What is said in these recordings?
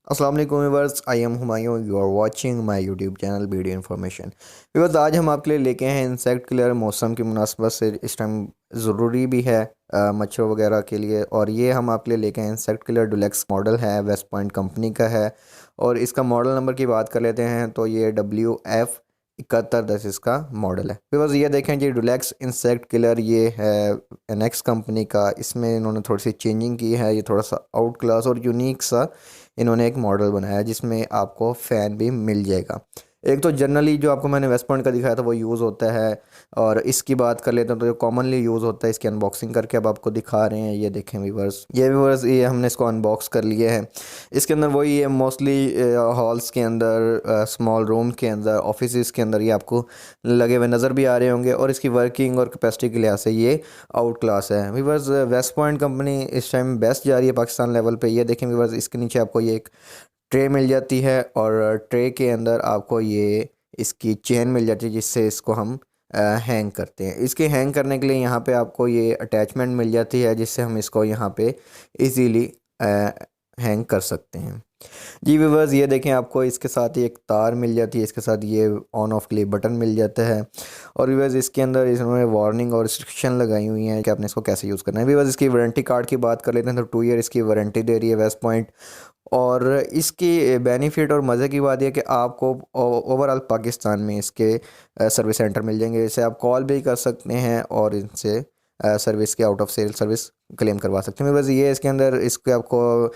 अस्सलाम वालेकुम viewers, I am Humayun. You are watching my YouTube channel BD information. Viewers, आज हम आपके लिए लेके हैं इंसेक्ट किलर। मौसम की मुनासबत से इस टाइम ज़रूरी भी है मच्छर वगैरह के लिए। और ये हम आपके लिए लेके हैं इंसेक्ट किलर डुलेक्स मॉडल है, वेस्ट पॉइंट कंपनी का है। और इसका मॉडल नंबर की बात कर लेते हैं तो ये WF7110 इसका मॉडल है। व्यूअर्स, ये देखें जी, डुलेक्स इंसेक्ट किलर ये है एनेक्स कंपनी का। इसमें इन्होंने थोड़ी सी चेंजिंग की है। ये थोड़ा सा आउट क्लास और यूनिक सा इन्होंने एक मॉडल बनाया जिसमें आपको फ़ैन भी मिल जाएगा। एक तो जनरली जो आपको मैंने वेस्ट पॉइंट का दिखाया था वो यूज़ होता है। और इसकी बात कर लेते हैं तो जो कॉमनली यूज़ होता है, इसकी अनबॉक्सिंग करके अब आपको दिखा रहे हैं। ये देखें व्यूवर्स, ये हमने इसको अनबॉक्स कर लिए हैं। इसके अंदर वही है, मोस्टली हॉल्स के अंदर, स्मॉल रूम के अंदर, ऑफिस के अंदर ये आपको लगे हुए नज़र भी आ रहे होंगे। और इसकी वर्किंग और कैपेसिटी के लिहाज से ये आउट क्लास है। व्यूवर्स, वेस्ट पॉइंट कंपनी इस टाइम बेस्ट जा रही है पाकिस्तान लेवल पे। ये देखें व्यूवर्स, इसके नीचे आपको ये एक ट्रे मिल जाती है और ट्रे के अंदर आपको ये इसकी चेन मिल जाती है जिससे इसको हम हैंग करते हैं। इसके हैंग करने के लिए यहाँ पे आपको ये अटैचमेंट मिल जाती है जिससे हम इसको यहाँ पे इजीली हैंग कर सकते हैं। जी व्यूवर्स, ये देखें, आपको इसके साथ ही एक तार मिल जाती है, इसके साथ ये ऑन ऑफ के लिए बटन मिल जाता है। और व्यूवर्स, इसके अंदर इन्होंने वार्निंग और रिस्ट्रिक्शन लगाई हुई हैं कि आपने इसको कैसे यूज़ करना है। व्यूवर्स, इसकी वारंटी कार्ड की बात कर लेते हैं तो 2 ईयर इसकी वारंटी दे रही है वेस्ट पॉइंट। और इसकी बेनिफिट और मज़े की बात यह कि आपको ओवरऑल पाकिस्तान में इसके सर्विस सेंटर मिल जाएंगे। इसे आप कॉल भी कर सकते हैं और इनसे सर्विस के out of sale service claim करवा सकते हैं। बस ये इसके अंदर इसके आपको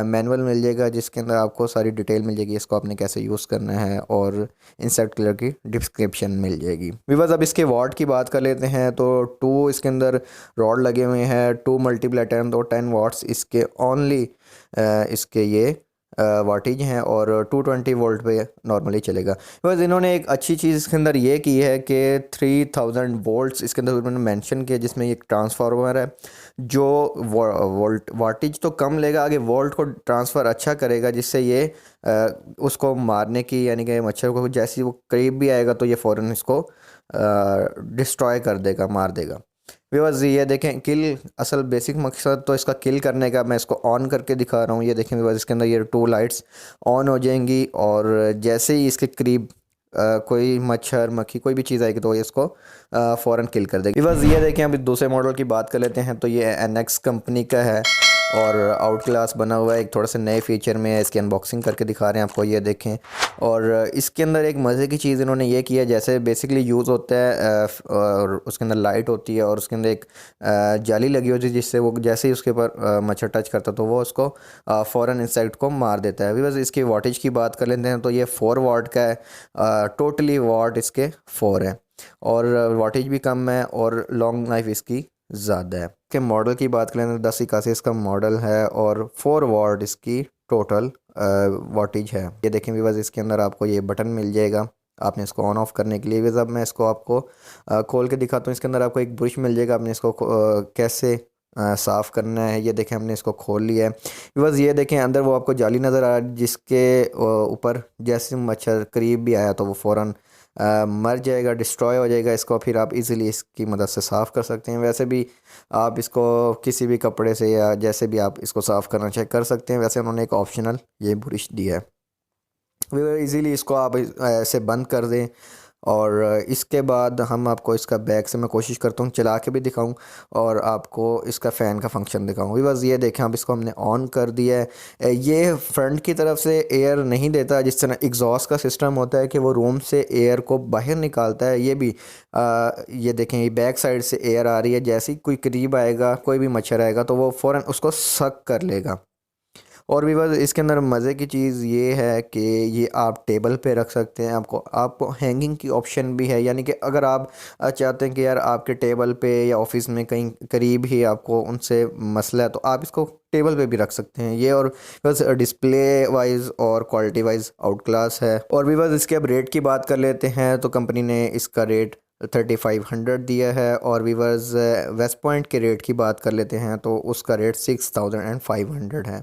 मैनुअल मिल जाएगा जिसके अंदर आपको सारी डिटेल मिल जाएगी, इसको आपने कैसे यूज़ करना है, और इंसेक्ट किलर की डिस्क्रिप्शन मिल जाएगी। विवर्स, अब इसके वाट की बात कर लेते हैं तो 2 इसके अंदर रॉड लगे हुए हैं, 2 मल्टीप्लाई 10 तो 10 वाट्स इसके ओनली इसके ये वाटेज हैं। और 220 वोल्ट पे नॉर्मली चलेगा। बस इन्होंने एक अच्छी चीज़ इसके अंदर ये की है कि 3000 वोल्ट्स इसके अंदर उन्होंने मेंशन किया, जिसमें एक ट्रांसफार्मर है जो वोल्ट वाटेज तो कम लेगा, आगे वोल्ट को ट्रांसफ़र अच्छा करेगा, जिससे ये उसको मारने की, यानी कि मच्छर को जैसे ही वो करीब भी आएगा तो ये फ़ौरन इसको डिस्ट्रॉय कर देगा, मार देगा। व्यूअर्स, ये देखें, किल असल बेसिक मकसद तो इसका किल करने का। मैं इसको ऑन करके दिखा रहा हूँ। ये देखें व्यूअर्स, इसके अंदर ये 2 लाइट्स ऑन हो जाएंगी और जैसे ही इसके करीब कोई मच्छर मक्खी कोई भी चीज़ आएगी तो ये इसको फ़ौरन किल कर देगी। व्यूअर्स, ये देखें, अभी दूसरे मॉडल की बात कर लेते हैं तो ये एनएक्स कंपनी का है और आउट क्लास बना हुआ है। एक थोड़ा सा नए फीचर में है, इसकी अनबॉक्सिंग करके दिखा रहे हैं आपको, ये देखें। और इसके अंदर एक मज़े की चीज़ इन्होंने ये किया, जैसे बेसिकली यूज़ होता है और उसके अंदर लाइट होती है और उसके अंदर एक जाली लगी होती है जिससे वो जैसे ही उसके ऊपर मच्छर टच करता तो वो उसको फ़ौरन इंसेक्ट को मार देता है। अभी बस इसकी वाटेज की बात कर लेते हैं तो ये 4 वाट का है। टोटली वाट इसके 4 है और वाटेज भी कम है और लॉन्ग लाइफ इसकी ज़्यादा है। के मॉडल की बात करें तो 1081 इसका मॉडल है और 4 वाट इसकी टोटल वाटेज है। ये देखें व्यूअर्स, इसके अंदर आपको ये बटन मिल जाएगा आपने इसको ऑन ऑफ करने के लिए। व्यूअर्स, अब मैं इसको आपको खोल के दिखाता हूँ। इसके अंदर आपको एक ब्रश मिल जाएगा, आपने इसको कैसे साफ़ करना है। ये देखें, हमने इसको खोल लिया है। व्यूअर्स, ये देखें, अंदर वो आपको जाली नज़र आ रही है जिसके ऊपर जैसे मच्छर करीब भी आया तो वो फ़ौरन मर जाएगा, डिस्ट्रॉय हो जाएगा। इसको फिर आप इजीली इसकी मदद से साफ़ कर सकते हैं। वैसे भी आप इसको किसी भी कपड़े से या जैसे भी आप इसको साफ़ करना चाहे कर सकते हैं। वैसे उन्होंने एक ऑप्शनल ये ब्रश दिया है। इजीली इसको आप ऐसे बंद कर दें। और इसके बाद हम आपको इसका बैक से मैं कोशिश करता हूँ चला के भी दिखाऊं और आपको इसका फ़ैन का फंक्शन दिखाऊं भी। बस ये देखें, अब इसको हमने ऑन कर दिया है। ये फ्रंट की तरफ से एयर नहीं देता, जिस तरह एग्जॉस्ट का सिस्टम होता है कि वो रूम से एयर को बाहर निकालता है। ये भी ये देखें, ये बैक साइड से एयर आ रही है। जैसे ही कोई करीब आएगा, कोई भी मच्छर आएगा तो वो फ़ौरन उसको सक कर लेगा। और भी बस इसके अंदर मज़े की चीज़ ये है कि ये आप टेबल पे रख सकते हैं। आपको हैंगिंग की ऑप्शन भी है, यानी कि अगर आप चाहते हैं कि यार आपके टेबल पे या ऑफिस में कहीं करीब ही आपको उनसे मसला है तो आप इसको टेबल पे भी रख सकते हैं। ये और बस डिस्प्ले वाइज और क्वालिटी वाइज आउट क्लास है। और भी बस इसके अब रेट की बात कर लेते हैं तो कंपनी ने इसका रेट 3500 दिया है। और वीवर्स, वेस्ट पॉइंट के रेट की बात कर लेते हैं तो उसका रेट 6500 है।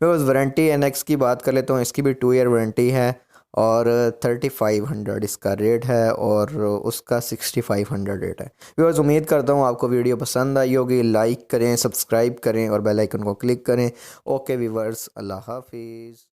वीवर्स, वारंटी एनएक्स की बात कर लेते हैं, इसकी भी 2 ईयर वारंटी है और 3500 इसका रेट है और उसका 6500 रेट है। वीवर्स, उम्मीद करता हूँ आपको वीडियो पसंद आई होगी। लाइक करें, सब्सक्राइब करें और बेल आइकन को क्लिक करें। ओके वीवर्स, अल्लाह हाफिज़।